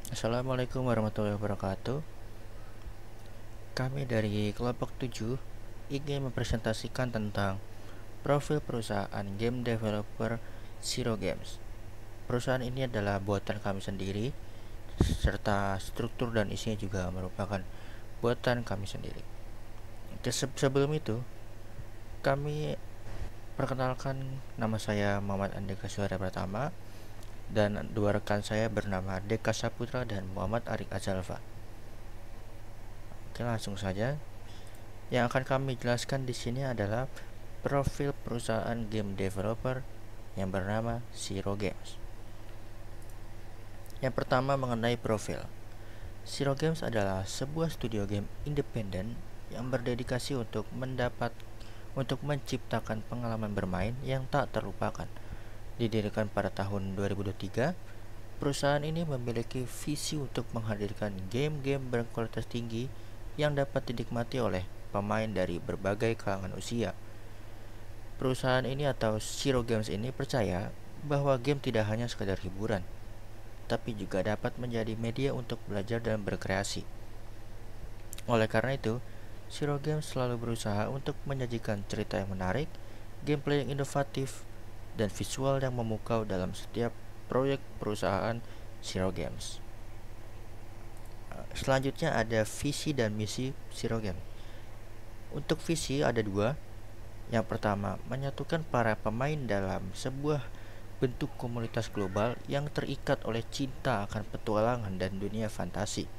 Assalamualaikum warahmatullahi wabarakatuh. Kami dari kelompok 7 ingin mempresentasikan tentang profil perusahaan game developer Zero Games. Perusahaan ini adalah buatan kami sendiri, serta struktur dan isinya juga merupakan buatan kami sendiri. Sebelum itu, kami perkenalkan, nama saya Muhammad Andika Suara Pratama, dan dua rekan saya bernama Deka Saputra dan Muhammad Arik Azalfa. Oke, langsung saja. Yang akan kami jelaskan di sini adalah profil perusahaan game developer yang bernama Zero Games. Yang pertama, mengenai profil. Zero Games adalah sebuah studio game independen yang berdedikasi untuk menciptakan pengalaman bermain yang tak terlupakan. Didirikan pada tahun 2023, perusahaan ini memiliki visi untuk menghadirkan game-game berkualitas tinggi yang dapat dinikmati oleh pemain dari berbagai kalangan usia. Perusahaan ini atau Zero Games ini percaya bahwa game tidak hanya sekadar hiburan, tapi juga dapat menjadi media untuk belajar dan berkreasi. Oleh karena itu, Zero Games selalu berusaha untuk menyajikan cerita yang menarik, gameplay yang inovatif, dan visual yang memukau dalam setiap proyek perusahaan Zero Games. Selanjutnya ada visi dan misi Zero Games. Untuk visi ada dua. Yang pertama, menyatukan para pemain dalam sebuah bentuk komunitas global yang terikat oleh cinta akan petualangan dan dunia fantasi.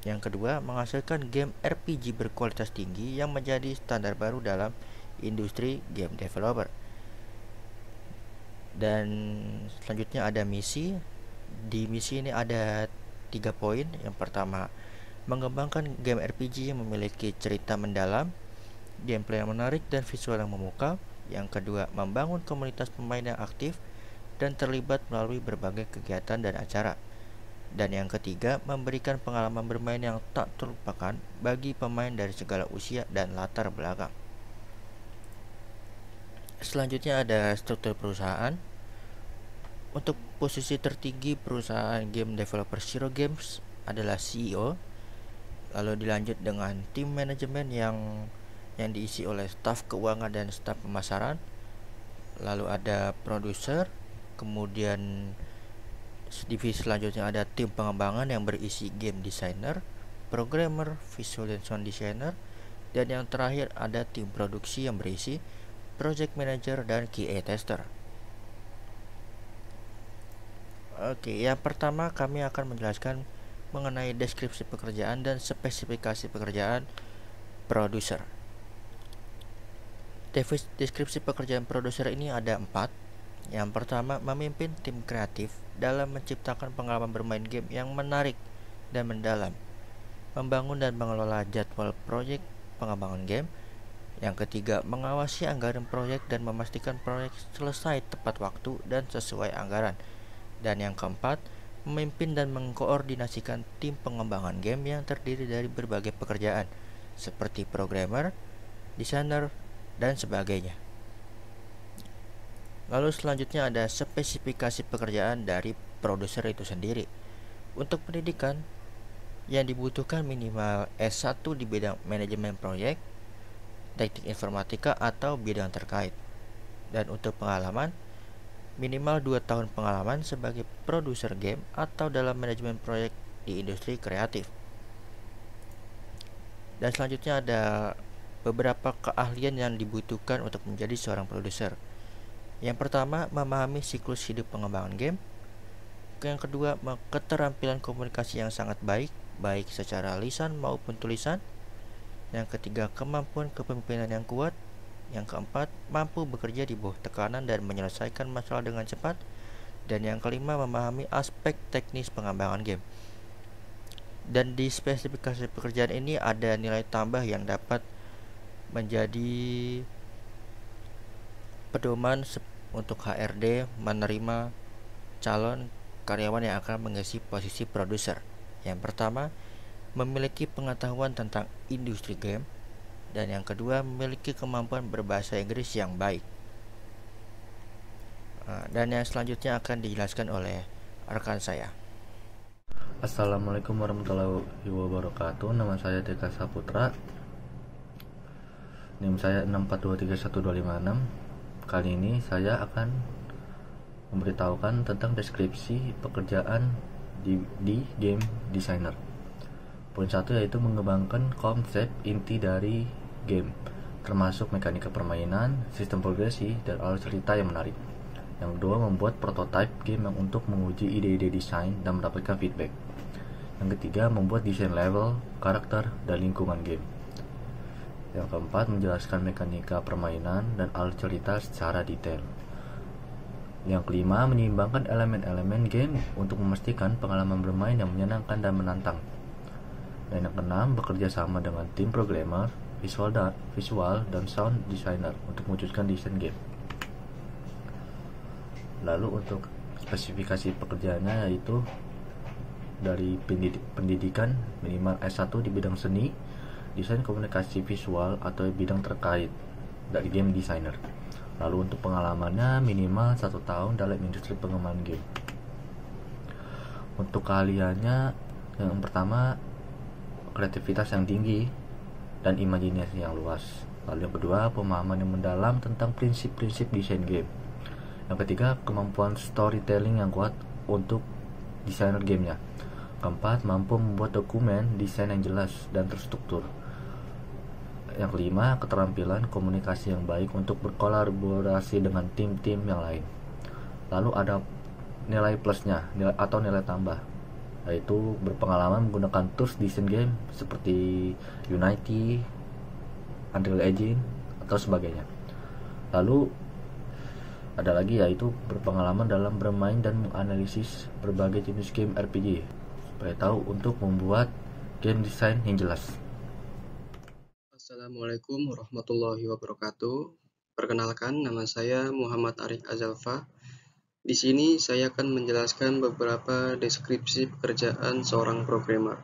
Yang kedua, menghasilkan game RPG berkualitas tinggi yang menjadi standar baru dalam industri game developer. Dan selanjutnya ada misi. Di misi ini ada 3 poin. Yang pertama, mengembangkan game RPG yang memiliki cerita mendalam, gameplay yang menarik dan visual yang memukau. Yang kedua, membangun komunitas pemain yang aktif dan terlibat melalui berbagai kegiatan dan acara. Dan yang ketiga, memberikan pengalaman bermain yang tak terlupakan bagi pemain dari segala usia dan latar belakang. Selanjutnya ada struktur perusahaan. Untuk posisi tertinggi perusahaan game developer Zero Games adalah CEO. Lalu dilanjut dengan tim manajemen yang diisi oleh staf keuangan dan staf pemasaran. Lalu ada produser, kemudian divisi selanjutnya ada tim pengembangan yang berisi game designer, programmer, visual dan sound designer, dan yang terakhir ada tim produksi yang berisi project manager dan QA tester. Oke, yang pertama kami akan menjelaskan mengenai deskripsi pekerjaan dan spesifikasi pekerjaan produser. Deskripsi pekerjaan produser ini ada 4. Yang pertama, memimpin tim kreatif dalam menciptakan pengalaman bermain game yang menarik dan mendalam, membangun dan mengelola jadwal proyek pengembangan game. Yang ketiga, mengawasi anggaran proyek dan memastikan proyek selesai tepat waktu dan sesuai anggaran. Dan yang keempat, memimpin dan mengkoordinasikan tim pengembangan game yang terdiri dari berbagai pekerjaan seperti programmer, desainer, dan sebagainya. Lalu selanjutnya ada spesifikasi pekerjaan dari produser itu sendiri. Untuk pendidikan, yang dibutuhkan minimal S1 di bidang manajemen proyek, teknik informatika atau bidang terkait. Dan untuk pengalaman, minimal 2 tahun pengalaman sebagai produser game atau dalam manajemen proyek di industri kreatif. Dan selanjutnya ada beberapa keahlian yang dibutuhkan untuk menjadi seorang produser. Yang pertama, memahami siklus hidup pengembangan game. Yang kedua, keterampilan komunikasi yang sangat baik, baik secara lisan maupun tulisan. Yang ketiga, kemampuan kepemimpinan yang kuat. Yang keempat, mampu bekerja di bawah tekanan dan menyelesaikan masalah dengan cepat. Dan yang kelima, memahami aspek teknis pengembangan game. Dan di spesifikasi pekerjaan ini ada nilai tambah yang dapat menjadi pedoman untuk HRD menerima calon karyawan yang akan mengisi posisi produser. Yang pertama, memiliki pengetahuan tentang industri game. Dan yang kedua, memiliki kemampuan berbahasa Inggris yang baik. Dan yang selanjutnya akan dijelaskan oleh rekan saya. Assalamualaikum warahmatullahi wabarakatuh. Nama saya Deka Saputra. NIM saya 6423126. Kali ini saya akan memberitahukan tentang deskripsi pekerjaan di game designer. Poin 1 yaitu mengembangkan konsep inti dari game, termasuk mekanika permainan, sistem progresi, dan alur cerita yang menarik. Yang kedua, membuat prototipe game yang untuk menguji ide-ide desain dan mendapatkan feedback. Yang ketiga, membuat desain level, karakter, dan lingkungan game. Yang keempat, menjelaskan mekanika permainan dan alur cerita secara detail. Yang kelima, menyeimbangkan elemen-elemen game untuk memastikan pengalaman bermain yang menyenangkan dan menantang. Dan yang keenam, bekerja sama dengan tim programmer, visual dan sound designer untuk mewujudkan desain game. Lalu untuk spesifikasi pekerjaannya yaitu dari pendidikan minimal S1 di bidang seni, desain komunikasi visual atau bidang terkait dari game designer. Lalu untuk pengalamannya minimal 1 tahun dalam industri pengembangan game. Untuk keahliannya yang pertama, kreativitas yang tinggi dan imajinasi yang luas. Lalu yang kedua, pemahaman yang mendalam tentang prinsip-prinsip desain game. Yang ketiga, kemampuan storytelling yang kuat untuk desainer gamenya. Keempat, mampu membuat dokumen desain yang jelas dan terstruktur. Yang kelima, keterampilan komunikasi yang baik untuk berkolaborasi dengan tim-tim yang lain. Lalu ada nilai plusnya atau nilai tambah, yaitu berpengalaman menggunakan tools desain game seperti Unity, Unreal Engine, atau sebagainya. Lalu ada lagi yaitu berpengalaman dalam bermain dan menganalisis berbagai jenis game RPG supaya tahu untuk membuat game design yang jelas. Assalamualaikum warahmatullahi wabarakatuh. Perkenalkan, nama saya Muhammad Arik Azalfa. Di sini saya akan menjelaskan beberapa deskripsi pekerjaan seorang programmer.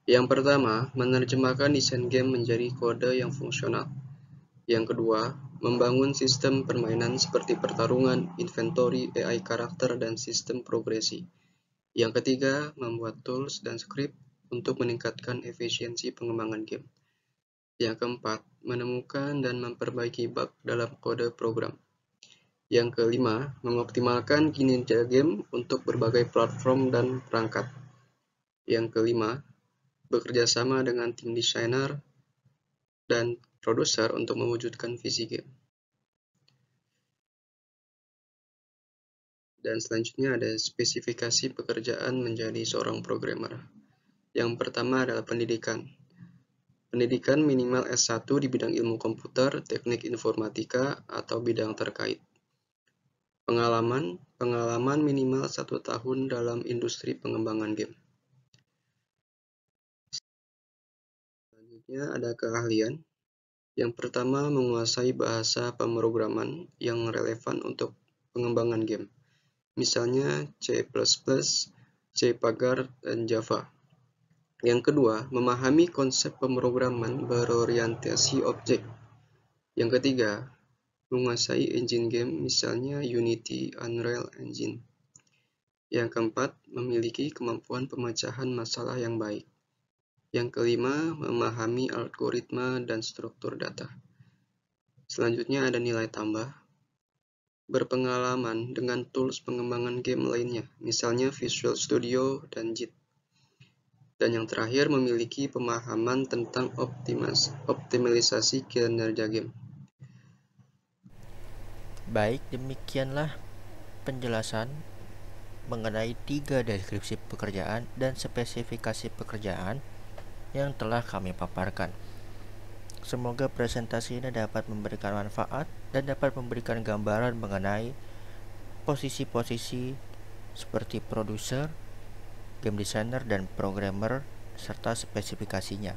Yang pertama, menerjemahkan desain game menjadi kode yang fungsional. Yang kedua, membangun sistem permainan seperti pertarungan, inventory, AI karakter, dan sistem progresi. Yang ketiga, membuat tools dan script untuk meningkatkan efisiensi pengembangan game. Yang keempat, menemukan dan memperbaiki bug dalam kode program. Yang kelima, mengoptimalkan kinerja game untuk berbagai platform dan perangkat. Yang kelima, bekerja sama dengan tim desainer dan produser untuk mewujudkan visi game. Dan selanjutnya ada spesifikasi pekerjaan menjadi seorang programmer. Yang pertama adalah pendidikan. Pendidikan minimal S1 di bidang ilmu komputer, teknik informatika, atau bidang terkait. Pengalaman minimal 1 tahun dalam industri pengembangan game. Selanjutnya ada keahlian. Yang pertama, menguasai bahasa pemrograman yang relevan untuk pengembangan game. Misalnya C++, C-Pagar, dan Java. Yang kedua, memahami konsep pemrograman berorientasi objek. Yang ketiga, menguasai engine game, misalnya Unity, Unreal Engine. Yang keempat, memiliki kemampuan pemecahan masalah yang baik. Yang kelima, memahami algoritma dan struktur data. Selanjutnya ada nilai tambah. Berpengalaman dengan tools pengembangan game lainnya, misalnya Visual Studio dan JIT. Dan yang terakhir, memiliki pemahaman tentang optimalisasi kinerja game. Baik, demikianlah penjelasan mengenai 3 deskripsi pekerjaan dan spesifikasi pekerjaan yang telah kami paparkan. Semoga presentasi ini dapat memberikan manfaat dan dapat memberikan gambaran mengenai posisi-posisi seperti produser, game designer, dan programmer serta spesifikasinya.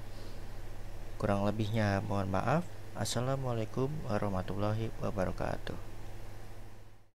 Kurang lebihnya mohon maaf. Assalamualaikum warahmatullahi wabarakatuh.